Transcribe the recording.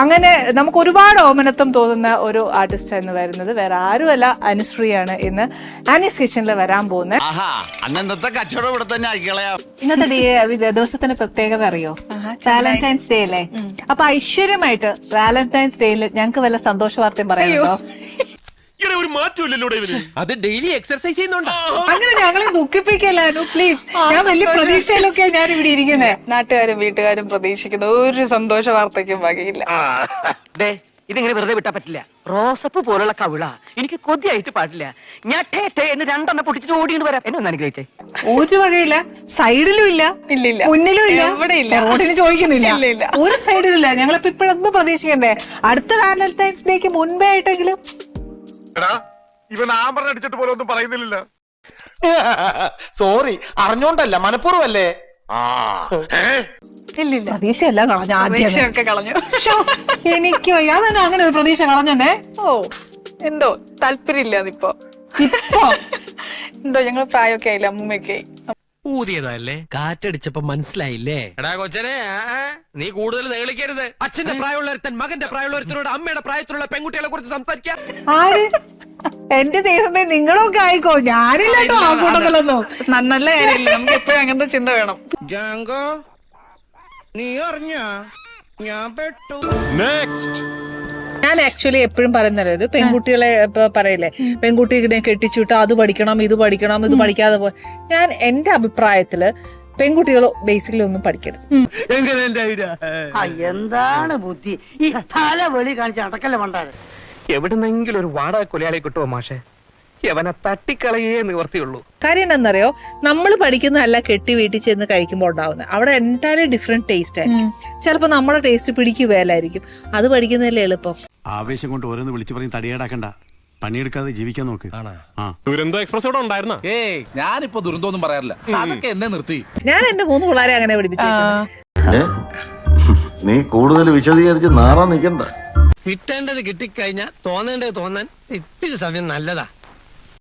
അങ്ങനെ നമുക്ക് ഒരുപാട് ഓമനത്വം തോന്നുന്ന ഒരു ആർട്ടിസ്റ്റ് എന്ന് വരുന്നത് വേറെ ആരുമല്ല അനുശ്രീയാണ്. ഇന്ന് ആനീസ് കിച്ചണിൽ വരാൻ പോകുന്നത്. ഇന്നത്തെ ദിവസത്തിന്റെ പ്രത്യേകത അറിയോ? വാലന്റൈൻസ് ഡേ അല്ലേ? അപ്പൊ ഐശ്വര്യമായിട്ട് വാലന്റൈൻസ് ഡേയിൽ ഞങ്ങൾക്ക് വല്ല സന്തോഷ വാർത്തയും പറയാനുണ്ടോ? ഒരു മാറ്റമില്ലല്ലോ അത് ഡെയിലി എക്സർസൈസ് ചെയ്യുന്നുണ്ടോ? അങ്ങനെ ഞങ്ങളെ ദുഃഖിപ്പിക്കല്ലാനു പ്ലീസ്. ഞാൻ വലിയ പ്രതീക്ഷയിലൊക്കെ ഞാൻ ഇവിടെ ഇരിക്കുന്നത്. നാട്ടുകാരും വീട്ടുകാരും പ്രതീക്ഷിക്കുന്ന ഒരു സന്തോഷ വാർത്തയ്ക്കും വകയില്ല. ഇതിങ്ങനെ വെറുതെ വിട്ടാ പറ്റില്ല. റോസപ്പ് പോലുള്ള കവിള എനിക്ക് കൊതിയായിട്ട് പാടില്ല. ഞാൻ എന്ന് രണ്ടെണ്ണം പൊട്ടിച്ചിട്ട് ഓടിയിട്ട് വരാം. എന്നെ ഒന്ന് അനുഗ്രഹിച്ചേ. ഒരു വകയില്ല, സൈഡിലും ഇല്ല, ഇല്ലില്ല, മുന്നിലും ഇല്ല, എവിടെയില്ല, റോഡിന് ചോദിക്കുന്നില്ല, ഇല്ല, ഒരു സൈഡിലും ഇല്ല. ഞങ്ങളിപ്പോ ഇപ്പോഴൊന്നും പ്രതീക്ഷിക്കണ്ടേ? അടുത്ത വാലന്റൈൻസ് ഡേക്ക് മുൻപേ ആയിട്ടെങ്കിലും. ഇവൻ ആമ്പറിനെ അടിച്ചിട്ട് പോലെ ഒന്നും പറയുന്നില്ല. സോറി, അറിഞ്ഞോണ്ടല്ല, മനഃപൂർവ്വല്ലേ. പ്രതീക്ഷയല്ല കളഞ്ഞ പ്രതീക്ഷയൊക്കെ കളഞ്ഞു. എനിക്ക് അതന്നെ അങ്ങനെ ഒരു പ്രതീക്ഷ കളഞ്ഞെ. ഓ എന്തോ താല്പര്യമില്ല അതിപ്പോ. ഇപ്പൊ എന്തോ ഞങ്ങൾ പ്രായമൊക്കെ ആയില്ല, അമ്മൂമ്മയൊക്കെ ആയി. ഊതിയതല്ലേ, കാറ്റടിച്ചപ്പോ മനസ്സിലായില്ലേ? എടാ കൊച്ചനെ, നീ കൂടുതൽ നേളിക്കരുത്. അച്ഛന്റെ പ്രായമുള്ളൊരുത്തൻ മകന്റെ പ്രായമുള്ളൊരുത്തനോട് അമ്മയുടെ പ്രായത്തിലുള്ള പെൺകുട്ടികളെ കുറിച്ച് സംസാരിക്കാം. ആര്? എന്റെ ദൈവമേ, നിങ്ങളൊക്കെ ആയിക്കോ, ഞാനില്ലാട്ടോ ആ കൂട്ടത്തിലൊന്നും. നല്ല കാര്യമില്ല, നമുക്ക് എപ്പോഴും അങ്ങനത്തെ ചിന്ത വേണം. ജാങ്കോ, നീ അറിഞ്ഞ ഞാൻ പെട്ടു. ഞാൻ ആക്ച്വലി എപ്പോഴും പറയുന്നല്ലോ, ഒരു പെൺകുട്ടികളെ പറയില്ലേ, പെൺകുട്ടിയെ കെട്ടിച്ചുവിട്ട് അത് പഠിക്കണം ഇത് പഠിക്കണം ഇത് പഠിക്കാതെ ഞാൻ എന്റെ അഭിപ്രായത്തില് പെൺകുട്ടികൾ ബേസിക്കലി ഒന്നും പഠിക്കരുത്. എന്താണ് ബുദ്ധി ഈ തല വെളി കാണിച്ച് അടക്കല്ല വേണ്ടത്. എവിടുന്നെങ്കിലും ഒരു വാടക കൊലയാളി കിട്ടുമോ മാഷെ? യവനെ തട്ടിക്കളയേ നിവർത്തിയുള്ളൂ. കാര്യം എന്താണെന്നറിയോ, നമ്മൾ പഠിക്കുന്നതല്ല കെട്ടി വീട്ടിൽ ചെന്ന് കഴിക്കുമ്പോൾ ഉണ്ടാവുന്നത്. അവിടെ എൻറ്റയർലി ഡിഫറെന്റ് ടേസ്റ്റ് ആയിരിക്കും. ചിലപ്പോ നമ്മുടെ ടേസ്റ്റ് പിടിക്കുകയല്ലായിരിക്കും. അത് പഠിക്കുന്നതല്ലേ എളുപ്പം. ആവേശം കൊണ്ട് ഓരോന്ന് വിളിച്ചു പറഞ്ഞ് തടിയേടാക്കണ്ട, പണിയെടുക്കാതെ ജീവിക്കാൻ നോക്ക്. ദുരന്തോ എക്സ്പ്രസ് ഇവിടെ ഉണ്ടായിരുന്ന? ഞാനിപ്പോ ദുരന്തമൊന്നും പറയാറില്ല, അതൊക്കെ എന്നെ നിർത്തി. ഞാൻ എന്റെ 3 പിള്ളേരെ അങ്ങനെ പഠിപ്പിച്ചു. നീ കൂടുതൽ വിശദീകരിച്ച് നാറാൻ നിൽക്കണ്ട. കിട്ടേണ്ടത് കിട്ടിക്കഴിഞ്ഞാൽ തോന്നേണ്ടത് തോന്നാൻ ഇത്തിരി സമയം നല്ലതാ.